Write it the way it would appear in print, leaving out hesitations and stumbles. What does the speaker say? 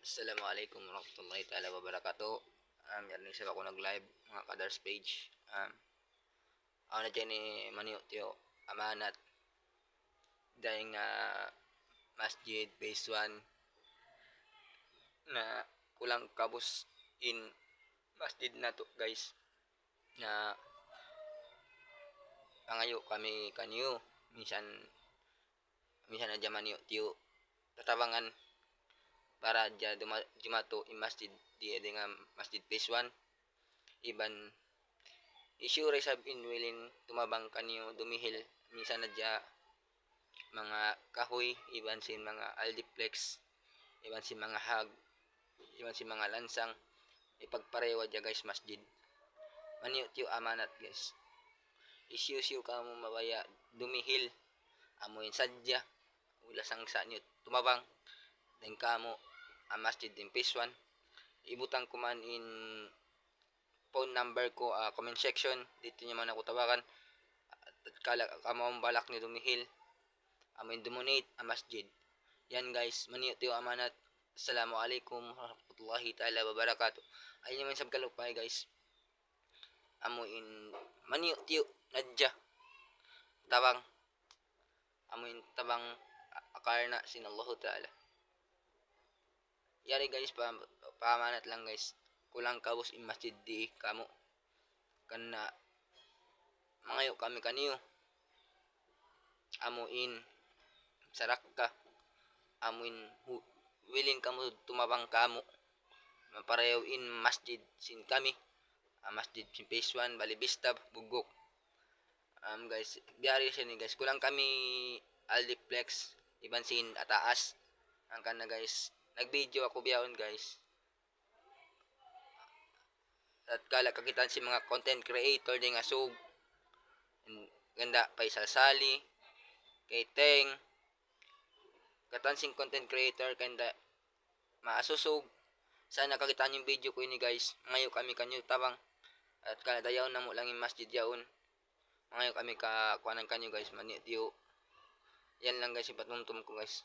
Assalamualaikum warahmatullahi taala wabarakatuh. Yan isa ako nag-live mga kadars page. Ako na dyan ni Maniyo Tiyo Amanat dahil nga Masjid Phase 1 na kulang kabus in masjid na to guys na pangayo kami kanyo minsan na dyan Maniyo Tiyo tatabangan para dyan jumato in masjid di nga masjid phase 1 iban isure sab in willing tumabang kanyo dumihil minsan na dyan mga kahoy iban sin mga aldiplex iban sin mga hag iban sin mga lansang ipagparewa dyan guys masjid Maniyo Tiyo Amanat guys isiyo ka mo mabaya dumihil amoy sadya ulasang sa nyo tumabang then kamo ang masjid in phase 1 ibutang ko man in phone number ko comment section dito nyo man ako tawakan at kala kamang balak ni dumihil amoy dumonate ang masjid yan guys Maniyo Tiyo Amanat. Assalamualaikum warahmatullahi taala wabarakatuh. Ayun naman sab kalupay guys amoy in Maniyo Tiyo Nadja tabang amoy tabang akarna sinallahu taala. Yari guys pamanat lang guys kulang kabus in masjid di kamo kana mangayo kami kaniyo amuin sarak ka amuin willing kamo tumabang kamo mapareho in masjid sin kami masjid sin phase 1 Balibista Bugok. Guys biyari siya ni guys kulang kami aldiplex iban sin ataas ang kana guys nag-video ako biyahon guys at kala kakitaan si mga content creator di nga sug ganda Faisal Sali kay Teng katan sing content creator kanda maasusog sana kakitaan yung video ko ini guys ngayo kami kanyo tabang at kala dayaw na mo lang yung masjid yaon ngayo kami ka kuanan kanyo guys Maniyo Tiyo yan lang guys yung patumtum ko guys.